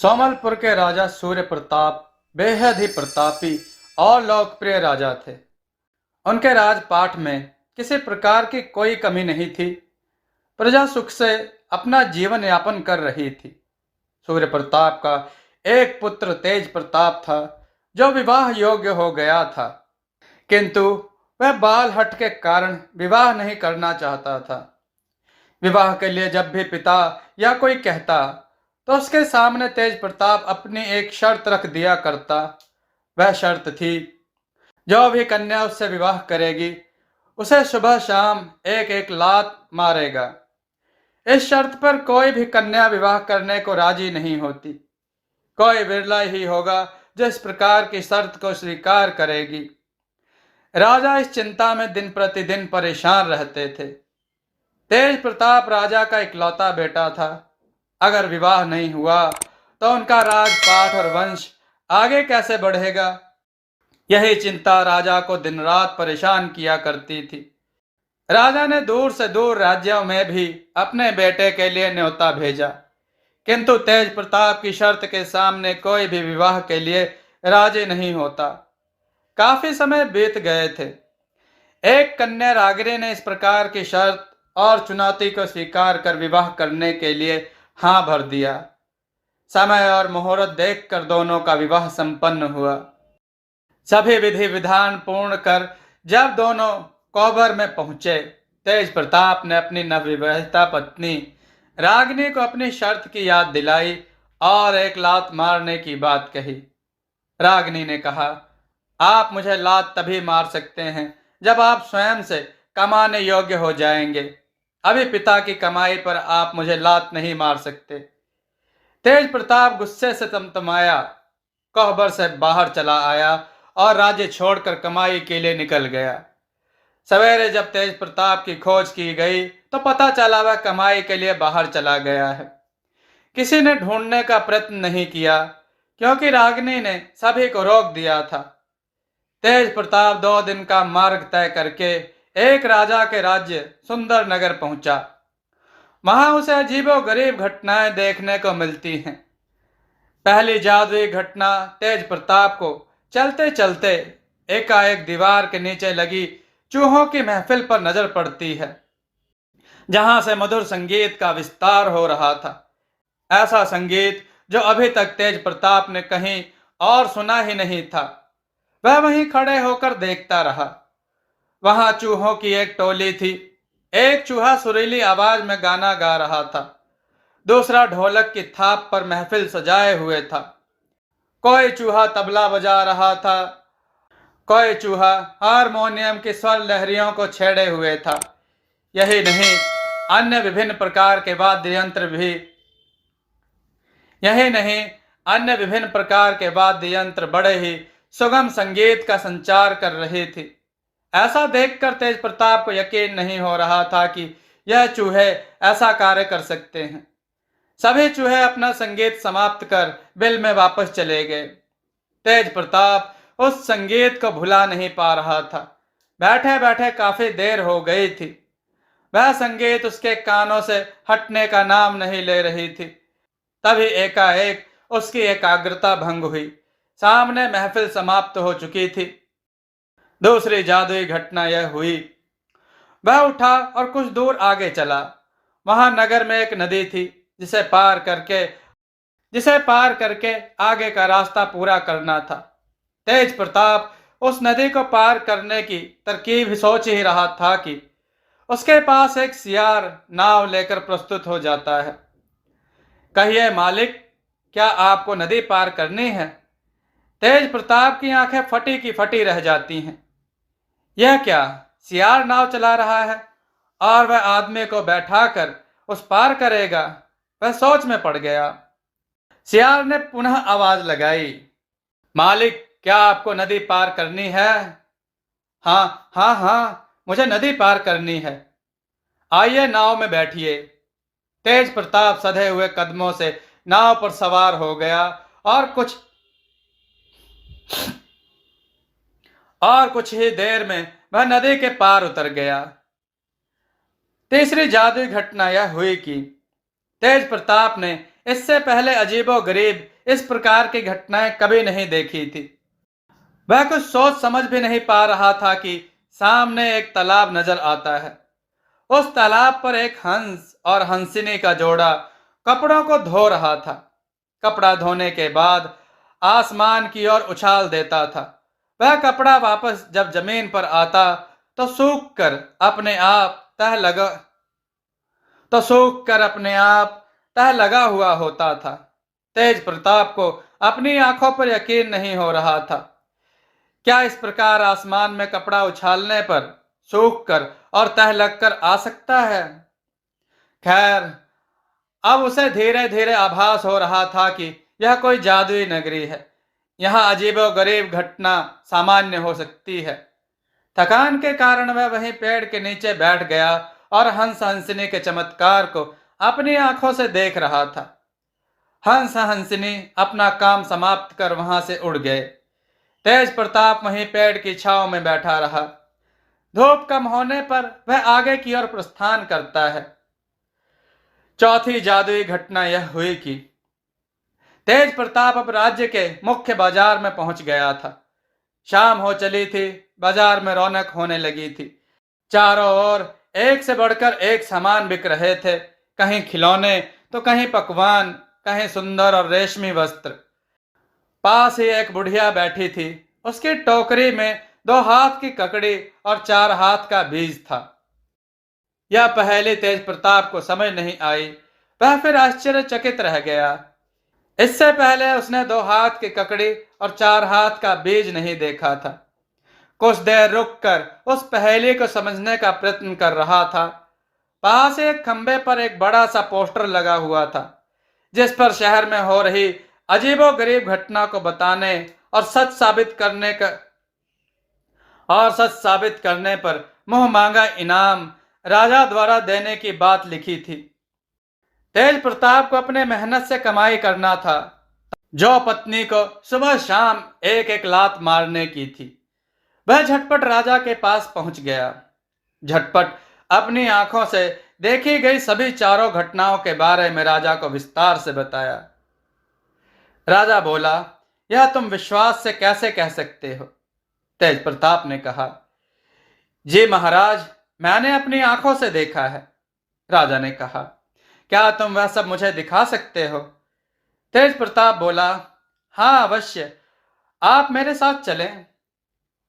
सोमलपुर के राजा सूर्य प्रताप बेहद ही प्रतापी और लोकप्रिय राजा थे। उनके राजपाट में किसी प्रकार की कोई कमी नहीं थी। प्रजा सुख से अपना जीवन यापन कर रही थी। सूर्य प्रताप का एक पुत्र तेज प्रताप था, जो विवाह योग्य हो गया था, किंतु वह बाल हट के कारण विवाह नहीं करना चाहता था। विवाह के लिए जब भी पिता या कोई कहता, तो उसके सामने तेज प्रताप अपनी एक शर्त रख दिया करता। वह शर्त थी, जो भी कन्या उससे विवाह करेगी, उसे सुबह शाम एक एक लात मारेगा। इस शर्त पर कोई भी कन्या विवाह करने को राजी नहीं होती। कोई विरला ही होगा जो इस प्रकार की शर्त को स्वीकार करेगी। राजा इस चिंता में दिन प्रतिदिन परेशान रहते थे। तेज प्रताप राजा का इकलौता बेटा था। अगर विवाह नहीं हुआ तो उनका राजपाट और वंश आगे कैसे बढ़ेगा? यही चिंता राजा को दिन रात परेशान किया करती थी। राजा ने दूर से दूर राज्यों में भी अपने बेटे के लिए न्योता भेजा, किंतु तेज प्रताप की शर्त के सामने कोई भी विवाह के लिए राजी नहीं होता। काफी समय बीत गए थे। एक कन्या रागिनी ने इस प्रकार की शर्त और चुनौती को स्वीकार कर विवाह करने के लिए हाँ भर दिया। समय और मुहूर्त देखकर दोनों का विवाह संपन्न हुआ। सभी विधि विधान पूर्ण कर जब दोनों कोबर में पहुंचे, तेज प्रताप ने अपनी नवविवाहिता पत्नी रागिनी को अपनी शर्त की याद दिलाई और एक लात मारने की बात कही। रागिनी ने कहा, आप मुझे लात तभी मार सकते हैं जब आप स्वयं से कमाने योग्य हो जाएंगे। अभी पिता की कमाई पर आप मुझे लात नहीं मार सकते। तेज प्रताप गुस्से से तमतमाया, कोहबर से बाहर चला आया और राज्य छोड़कर कमाई के लिए निकल गया। सवेरे जब तेज प्रताप की खोज की गई तो पता चला वह कमाई के लिए बाहर चला गया है। किसी ने ढूंढने का प्रयत्न नहीं किया, क्योंकि रागिनी ने सभी को रोक दिया था। तेज प्रताप 2 दिन का मार्ग तय करके एक राजा के राज्य सुंदर नगर पहुंचा। वहां उसे अजीबो गरीब घटनाएं देखने को मिलती हैं। पहली जादुई घटना, तेज प्रताप को चलते चलते एकाएक दीवार के नीचे लगी चूहों की महफिल पर नजर पड़ती है, जहां से मधुर संगीत का विस्तार हो रहा था। ऐसा संगीत जो अभी तक तेज प्रताप ने कहीं और सुना ही नहीं था। वह वहीं खड़े होकर देखता रहा। वहां चूहों की एक टोली थी। एक चूहा सुरीली आवाज में गाना गा रहा था, दूसरा ढोलक की थाप पर महफिल सजाए हुए था। कोई चूहा तबला बजा रहा था, कोई चूहा हारमोनियम की स्वर लहरियों को छेड़े हुए था। यही नहीं, अन्य विभिन्न प्रकार के वाद्य यंत्र भी यही नहीं अन्य विभिन्न प्रकार के वाद्य यंत्र बड़े ही सुगम संगीत का संचार कर रही थी। ऐसा देखकर तेज प्रताप को यकीन नहीं हो रहा था कि यह चूहे ऐसा कार्य कर सकते हैं। सभी चूहे अपना संगीत समाप्त कर बिल में वापस चले गए। तेज प्रताप उस संगीत को भुला नहीं पा रहा था। बैठे बैठे काफी देर हो गई थी। वह संगीत उसके कानों से हटने का नाम नहीं ले रही थी। तभी एकाएक उसकी एकाग्रता भंग हुई। सामने महफिल समाप्त हो चुकी थी। दूसरी जादुई घटना यह हुई, वह उठा और कुछ दूर आगे चला। वहां नगर में एक नदी थी, जिसे पार करके आगे का रास्ता पूरा करना था। तेज प्रताप उस नदी को पार करने की तरकीब सोच ही रहा था कि उसके पास एक सियार नाव लेकर प्रस्तुत हो जाता है। कहिए मालिक, क्या आपको नदी पार करनी है? तेज प्रताप की आंखें फटी की फटी रह जाती हैं। यह क्या, सियार नाव चला रहा है और वह आदमी को बैठाकर उस पार करेगा? वह सोच में पड़ गया। सियार ने पुनः आवाज लगाई, मालिक, क्या आपको नदी पार करनी है? हाँ हाँ हाँ, मुझे नदी पार करनी है। आइए, नाव में बैठिए। तेज प्रताप सधे हुए कदमों से नाव पर सवार हो गया और कुछ ही देर में वह नदी के पार उतर गया। तीसरी जादुई घटना यह हुई कि तेज प्रताप ने इससे पहले अजीबो गरीब इस प्रकार की घटनाएं कभी नहीं देखी थी। वह कुछ सोच समझ भी नहीं पा रहा था कि सामने एक तालाब नजर आता है। उस तालाब पर एक हंस और हंसिनी का जोड़ा कपड़ों को धो रहा था। कपड़ा धोने के बाद आसमान की ओर उछाल देता था। वह कपड़ा वापस जब जमीन पर आता तो सूख कर अपने आप तह लगा तो सूख कर अपने आप तह लगा हुआ होता था। तेज प्रताप को अपनी आंखों पर यकीन नहीं हो रहा था। क्या इस प्रकार आसमान में कपड़ा उछालने पर सूख कर और तह लगकर आ सकता है? खैर, अब उसे धीरे धीरे आभास हो रहा था कि यह कोई जादुई नगरी है। यहाँ अजीबोगरीब घटना सामान्य हो सकती है। थकान के कारण वह वहीं पेड़ के नीचे बैठ गया और हंस हंसनी के चमत्कार को अपनी आंखों से देख रहा था। हंस हंसनी अपना काम समाप्त कर वहां से उड़ गए। तेज प्रताप वहीं पेड़ की छांव में बैठा रहा। धूप कम होने पर वह आगे की ओर प्रस्थान करता है। चौथी जादुई घटना यह हुई कि तेज प्रताप अब राज्य के मुख्य बाजार में पहुंच गया था। शाम हो चली थी। बाजार में रौनक होने लगी थी। चारों ओर एक से बढ़कर एक सामान बिक रहे थे। कहीं खिलौने तो कहीं पकवान, कहीं सुंदर और रेशमी वस्त्र। पास ही एक बुढ़िया बैठी थी। उसकी टोकरी में 2 हाथ की ककड़ी और 4 हाथ का बीज था। यह पहेली तेज प्रताप को समझ नहीं आई। वह फिर आश्चर्यचकित रह गया। इससे पहले उसने 2 हाथ की ककड़ी और 4 हाथ का बीज नहीं देखा था। कुछ देर रुककर उस पहेली को समझने का प्रयत्न कर रहा था। पास एक खंबे पर एक बड़ा सा पोस्टर लगा हुआ था, जिस पर शहर में हो रही अजीबोगरीब घटना को बताने और सच साबित करने पर मुंह मांगा इनाम राजा द्वारा देने की बात लिखी थी। तेज प्रताप को अपने मेहनत से कमाई करना था, जो पत्नी को सुबह शाम एक एक लात मारने की थी। वह झटपट राजा के पास पहुंच गया। झटपट अपनी आंखों से देखी गई सभी चारों घटनाओं के बारे में राजा को विस्तार से बताया। राजा बोला, यह तुम विश्वास से कैसे कह सकते हो? तेज प्रताप ने कहा, जी महाराज, मैंने अपनी आंखों से देखा है। राजा ने कहा, क्या तुम वह सब मुझे दिखा सकते हो? तेज प्रताप बोला, हाँ अवश्य, आप मेरे साथ चलें।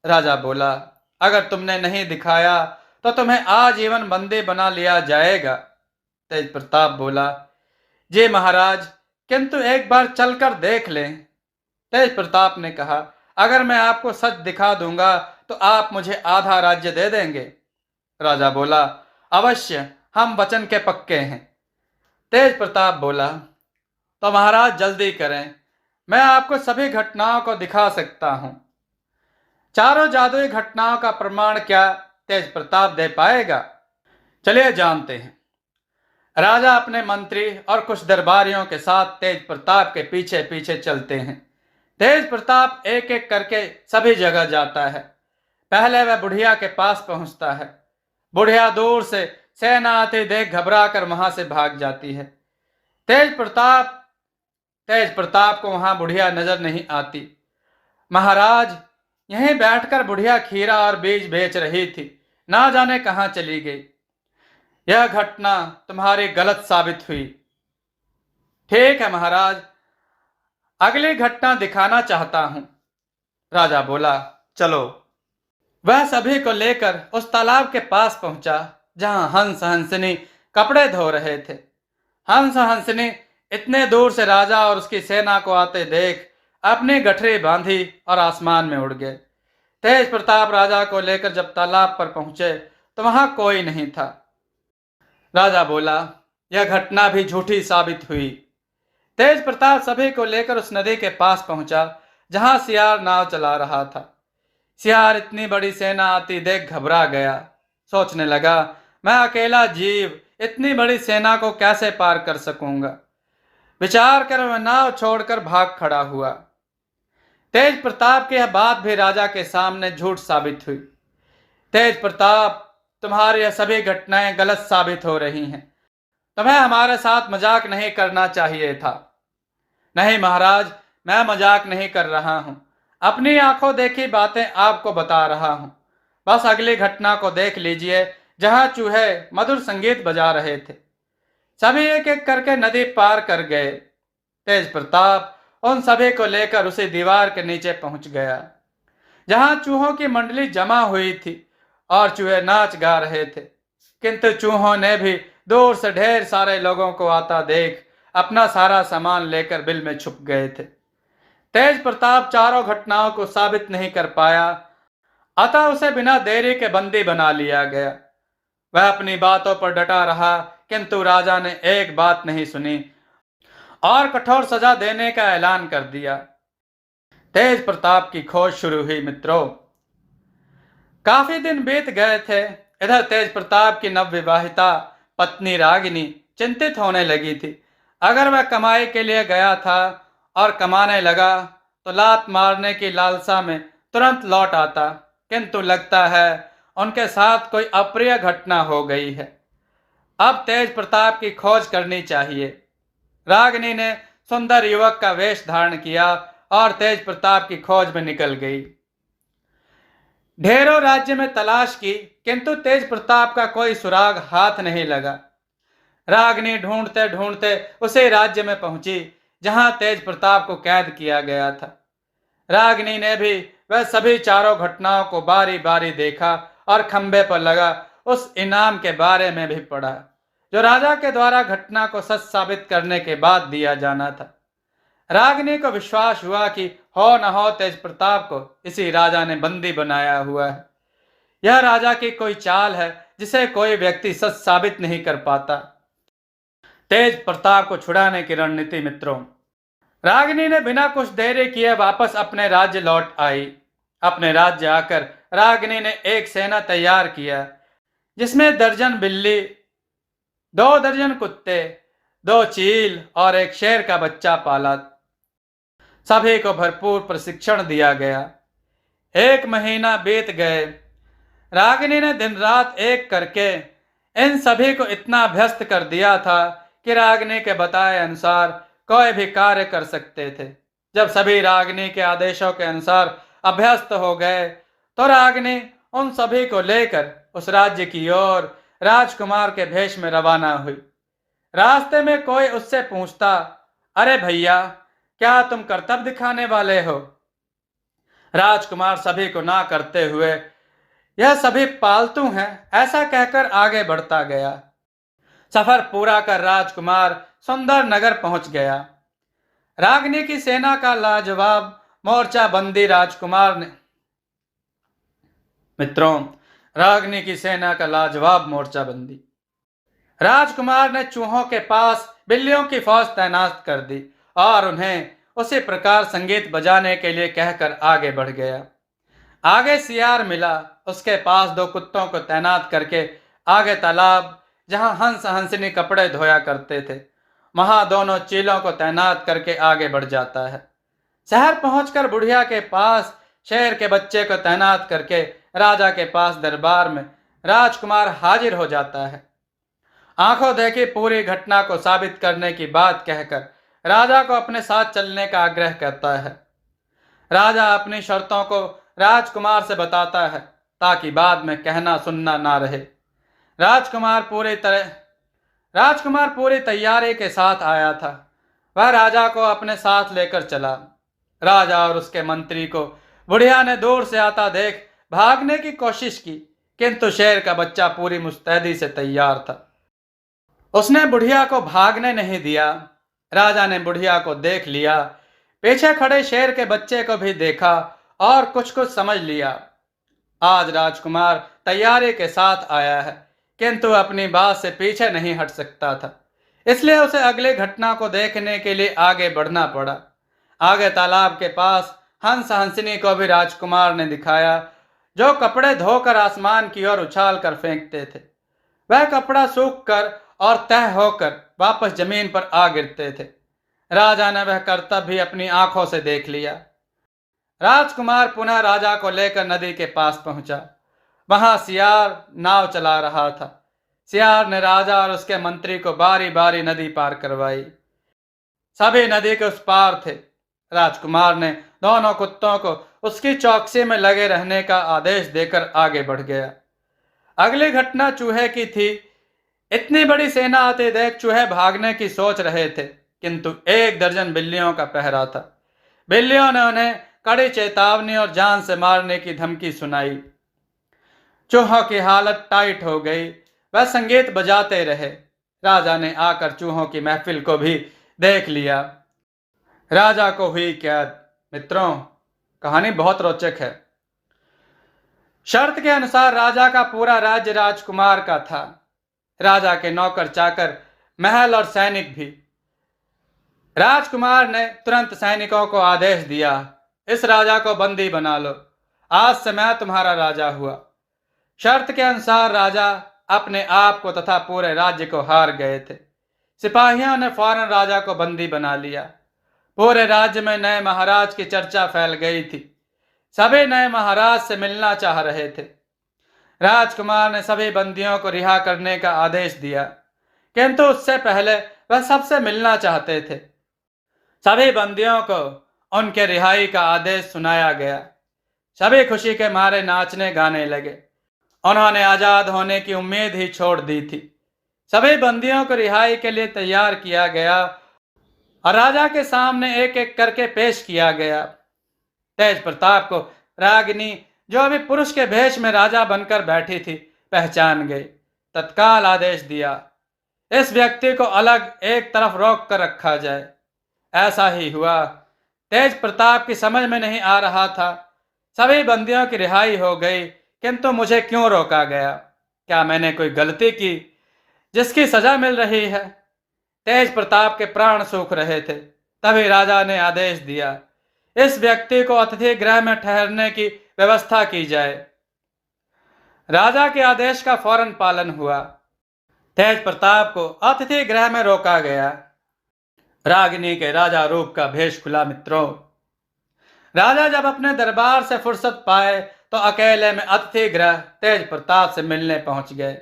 राजा बोला, अगर तुमने नहीं दिखाया तो तुम्हें आजीवन बंदी बना लिया जाएगा। तेज प्रताप बोला, जी महाराज, किंतु एक बार चलकर देख लें। तेज प्रताप ने कहा, अगर मैं आपको सच दिखा दूंगा तो आप मुझे आधा राज्य दे देंगे। राजा बोला, अवश्य, हम वचन के पक्के हैं। तेज प्रताप बोला, तो महाराज जल्दी करें, मैं आपको सभी घटनाओं को दिखा सकता हूं। चारों जादुई घटनाओं का प्रमाण क्या तेज प्रताप दे पाएगा? चलिए जानते हैं। राजा अपने मंत्री और कुछ दरबारियों के साथ तेज प्रताप के पीछे पीछे चलते हैं। तेज प्रताप एक एक करके सभी जगह जाता है। पहले वह बुढ़िया के पास पहुंचता है। बुढ़िया दूर से सेना आते देख घबरा कर वहां से भाग जाती है। तेज प्रताप को वहां बुढ़िया नजर नहीं आती। महाराज, यहीं बैठकर बुढ़िया खीरा और बीज बेच रही थी, ना जाने कहां चली गई। यह घटना तुम्हारी गलत साबित हुई। ठीक है महाराज, अगली घटना दिखाना चाहता हूं। राजा बोला, चलो। वह सभी को लेकर उस तालाब के पास पहुंचा जहां हंस हंसनी कपड़े धो रहे थे। हंस हंसनी इतने दूर से राजा और उसकी सेना को आते देख अपनी गठरी बांधी और आसमान में उड़ गए। तेज प्रताप राजा को लेकर जब तालाब पर पहुंचे तो वहां कोई नहीं था। राजा बोला, यह घटना भी झूठी साबित हुई। तेज प्रताप सभी को लेकर उस नदी के पास पहुंचा जहां सियार नाव चला रहा था। सियार इतनी बड़ी सेना आती देख घबरा गया। सोचने लगा, मैं अकेला जीव इतनी बड़ी सेना को कैसे पार कर सकूंगा। विचार कर वह नाव छोड़कर भाग खड़ा हुआ। तेज प्रताप की यह बात भी राजा के सामने झूठ साबित हुई। तेज प्रताप, तुम्हारी यह सभी घटनाएं गलत साबित हो रही हैं। तुम्हें हमारे साथ मजाक नहीं करना चाहिए था। नहीं महाराज, मैं मजाक नहीं कर रहा हूं, अपनी आंखों देखी बातें आपको बता रहा हूं। बस अगली घटना को देख लीजिए, जहां चूहे मधुर संगीत बजा रहे थे। सभी एक एक करके नदी पार कर गए। तेज प्रताप उन सभी को लेकर उसी दीवार के नीचे पहुंच गया, जहां चूहों की मंडली जमा हुई थी और चूहे नाच गा रहे थे। किंतु चूहों ने भी दूर से ढेर सारे लोगों को आता देख अपना सारा सामान लेकर बिल में छुप गए थे। तेज प्रताप चारों घटनाओं को साबित नहीं कर पाया, अतः उसे बिना देरी के बंदी बना लिया गया। वह अपनी बातों पर डटा रहा, किंतु राजा ने एक बात नहीं सुनी और कठोर सजा देने का ऐलान कर दिया। तेज प्रताप की खोज शुरू हुई। मित्रों, काफी दिन बीत गए थे। इधर तेज प्रताप की नवविवाहिता पत्नी रागिनी चिंतित होने लगी थी। अगर वह कमाई के लिए गया था और कमाने लगा तो लात मारने की लालसा में तुरंत लौट आता, किंतु लगता है उनके साथ कोई अप्रिय घटना हो गई है। अब तेज प्रताप की खोज करनी चाहिए। रागिनी ने सुंदर युवक का वेश धारण किया और तेज प्रताप की खोज में निकल गई। ढेरों राज्य में तलाश की, किंतु तेज प्रताप का कोई सुराग हाथ नहीं लगा। रागिनी ढूंढते ढूंढते उसी राज्य में पहुंची जहां तेज प्रताप को कैद किया गया था। रागिनी ने भी वह सभी चारों घटनाओं को बारी बारी देखा और खंबे पर लगा उस इनाम के बारे में भी पढ़ा, जो राजा के द्वारा घटना को सच साबित करने के बाद दिया जाना था। रागिनी को विश्वास हुआ कि हो न हो तेज प्रताप को इसी राजा ने बंदी बनाया हुआ है। यह राजा की कोई चाल है जिसे कोई व्यक्ति सच साबित नहीं कर पाता। तेज प्रताप को छुड़ाने की रणनीति। मित्रों, रागिनी ने बिना कुछ देरी किए वापस अपने राज्य लौट आई। अपने राज्य आकर रागिनी ने एक सेना तैयार किया, जिसमें दर्जन बिल्ली, 2 दर्जन कुत्ते, 2 चील और एक शेर का बच्चा पाला। सभी को भरपूर प्रशिक्षण दिया गया। 1 महीना बीत गए। रागिनी ने दिन रात एक करके इन सभी को इतना अभ्यस्त कर दिया था कि रागिनी के बताए अनुसार कोई भी कार्य कर सकते थे। जब सभी रागिनी के आदेशों के अनुसार अभ्यस्त हो गए तो रागिनी उन सभी को लेकर उस राज्य की ओर राजकुमार के भेष में रवाना हुई। रास्ते में कोई उससे पूछता, अरे भैया, क्या तुम कर्तव्य दिखाने वाले हो? राजकुमार सभी को ना करते हुए, यह सभी पालतू हैं, ऐसा कहकर आगे बढ़ता गया। सफर पूरा कर राजकुमार सुंदर नगर पहुंच गया। रागिनी की सेना का लाजवाब मोर्चाबंदी राजकुमार ने मित्रों, रागिनी की सेना का लाजवाब मोर्चाबंदी। राजकुमार ने चूहों के पास बिल्लियों की फौज तैनात कर दी और उन्हें उसी प्रकार संगीत बजाने के लिए कहकर आगे बढ़ गया। आगे सियार मिला, उसके पास 2 कुत्तों को तैनात करके आगे तालाब, जहां हंस हंसनी कपड़े धोया करते थे, वहां दोनों चीलों को तैनात करके आगे बढ़ जाता है। शहर पहुंचकर बुढ़िया के पास शेर के बच्चे को तैनात करके राजा के पास दरबार में राजकुमार हाजिर हो जाता है। आंखों देखी पूरी घटना को साबित करने की बात कहकर राजा को अपने साथ चलने का आग्रह करता है। राजा अपनी शर्तों को राजकुमार से बताता है ताकि बाद में कहना सुनना ना रहे। राजकुमार पूरी तैयारी के साथ आया था। वह राजा को अपने साथ लेकर चला। राजा और उसके मंत्री को बुढ़िया ने दूर से आता देख भागने की कोशिश की, किंतु शेर का बच्चा पूरी मुस्तैदी से तैयार था। उसने बुढ़िया को भागने नहीं दिया। राजा ने बुढ़िया को देख लिया, पीछे खड़े शेर के बच्चे को भी देखा और कुछ कुछ समझ लिया। आज राजकुमार तैयारी के साथ आया है, किंतु अपनी बात से पीछे नहीं हट सकता था, इसलिए उसे अगली घटना को देखने के लिए आगे बढ़ना पड़ा। आगे तालाब के पास हंस हंसनी को भी राजकुमार ने दिखाया, जो कपड़े धोकर आसमान की ओर उछाल कर फेंकते थे। वह कपड़ा सूख कर और तह होकर वापस जमीन पर आ गिरते थे। राजा ने वह करतब भी अपनी आंखों से देख लिया। राजकुमार पुनः राजा को लेकर नदी के पास पहुंचा। वहां सियार नाव चला रहा था। सियार ने राजा और उसके मंत्री को बारी बारी नदी पार करवाई। सभी नदी के उस पार थे। राजकुमार ने दोनों कुत्तों को उसकी चौकसी में लगे रहने का आदेश देकर आगे बढ़ गया। अगली घटना चूहे की थी। इतनी बड़ी सेना आते देख चूहे भागने की सोच रहे थे, किंतु 1 दर्जन बिल्लियों का पहरा था। बिल्लियों ने उन्हें कड़ी चेतावनी और जान से मारने की धमकी सुनाई। चूहों की हालत टाइट हो गई। वह संगीत बजाते रहे। राजा ने आकर चूहों की महफिल को भी देख लिया। राजा को हुई कैद। मित्रों, कहानी बहुत रोचक है। शर्त के अनुसार राजा का पूरा राज्य राजकुमार का था। राजा के नौकर चाकर, महल और सैनिक भी। राजकुमार ने तुरंत सैनिकों को आदेश दिया, इस राजा को बंदी बना लो, आज से मैं तुम्हारा राजा हुआ। शर्त के अनुसार राजा अपने आप को तथा पूरे राज्य को हार गए थे। सिपाहियों ने फौरन राजा को बंदी बना लिया। पूरे राज्य में नए महाराज की चर्चा फैल गई थी। सभी नए महाराज से मिलना चाह रहे थे। राजकुमार ने सभी बंदियों को रिहा करने का आदेश दिया, किंतु उससे पहले वह सबसे मिलना चाहते थे। सभी बंदियों को उनके रिहाई का आदेश सुनाया गया। सभी खुशी के मारे नाचने गाने लगे। उन्होंने आजाद होने की उम्मीद ही छोड़ दी थी। सभी बंदियों को रिहाई के लिए तैयार किया गया और राजा के सामने एक एक करके पेश किया गया। तेज प्रताप को रागिनी, जो अभी पुरुष के भेष में राजा बनकर बैठी थी, पहचान गई। तत्काल आदेश दिया, इस व्यक्ति को अलग एक तरफ रोक कर रखा जाए। ऐसा ही हुआ। तेज प्रताप की समझ में नहीं आ रहा था। सभी बंदियों की रिहाई हो गई, किंतु मुझे क्यों रोका गया? क्या मैंने कोई गलती की जिसकी सजा मिल रही है? तेज प्रताप के प्राण सूख रहे थे। तभी राजा ने आदेश दिया, इस व्यक्ति को अतिथि गृह में ठहरने की व्यवस्था की जाए। राजा के आदेश का फौरन पालन हुआ। तेज प्रताप को अतिथि गृह में रोका गया। रागिनी के राजा रूप का भेष खुला। मित्रों, राजा जब अपने दरबार से फुर्सत पाए तो अकेले में अतिथि गृह तेज प्रताप से मिलने पहुंच गए।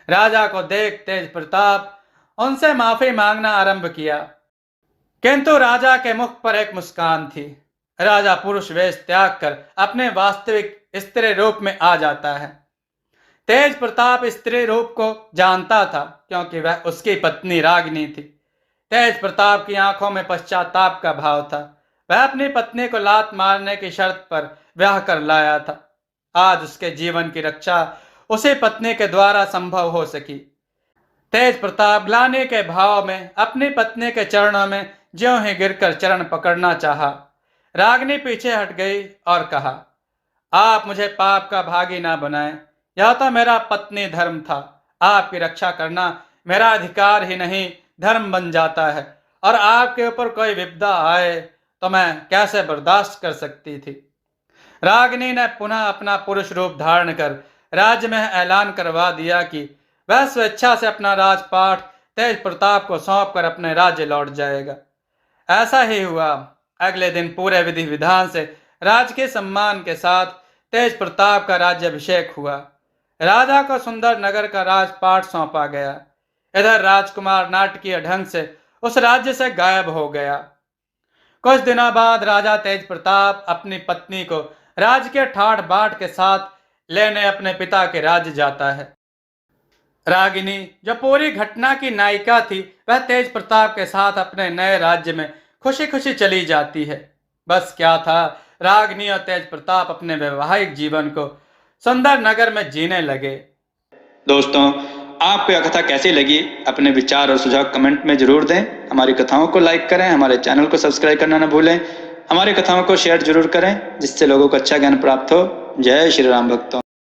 राजा को देख तेज प्रताप उनसे माफी मांगना आरंभ किया, किंतु राजा के मुख पर एक मुस्कान थी। राजा पुरुष वेश त्याग कर अपने वास्तविक स्त्री रूप में आ जाता है। तेज प्रताप स्त्री रूप को जानता था, क्योंकि वह उसकी पत्नी रागिनी थी। तेज प्रताप की आंखों में पश्चाताप का भाव था। वह अपनी पत्नी को लात मारने की शर्त पर ब्याह कर लाया था। आज उसके जीवन की रक्षा उसी पत्नी के द्वारा संभव हो सकी। तेज प्रताप ग्लानि के भाव में अपनी पत्नी के चरणों में ज्यों ही गिरकर चरण पकड़ना चाहा। रागिनी पीछे हट गई और कहा, आप मुझे पाप का भागी ना बनाएं। यह तो मेरा पत्नी धर्म था। आपकी रक्षा करना मेरा अधिकार ही नहीं, धर्म बन जाता है, और आपके ऊपर कोई विपदा आए तो मैं कैसे बर्दाश्त कर सकती थी। रागिनी ने पुनः अपना पुरुष रूप धारण कर राज्य में ऐलान करवा दिया कि वह स्वेच्छा से अपना राजपाट तेज प्रताप को सौंपकर अपने राज्य लौट जाएगा। ऐसा ही हुआ। अगले दिन पूरे विधि विधान से राजकीय सम्मान के साथ तेज प्रताप का राज्याभिषेक हुआ। राजा को सुंदर नगर का राजपाट सौंपा गया। इधर राजकुमार नाटकीय ढंग से उस राज्य से गायब हो गया। कुछ दिनों बाद राजा तेज प्रताप अपनी पत्नी को राज्य के ठाट बाट के साथ लेने अपने पिता के राज्य जाता है। रागिनी, जो पूरी घटना की नायिका थी, वह तेज प्रताप के साथ अपने नए राज्य में खुशी खुशी चली जाती है। बस क्या था, रागिनी और तेज प्रताप अपने वैवाहिक जीवन को सुंदर नगर में जीने लगे। दोस्तों, आपको यह कथा कैसी लगी? अपने विचार और सुझाव कमेंट में जरूर दें। हमारी कथाओं को लाइक करें, हमारे चैनल को सब्सक्राइब करना न भूलें। हमारी कथाओं को शेयर जरूर करें, जिससे लोगों को अच्छा ज्ञान प्राप्त हो। जय श्री राम भक्तों।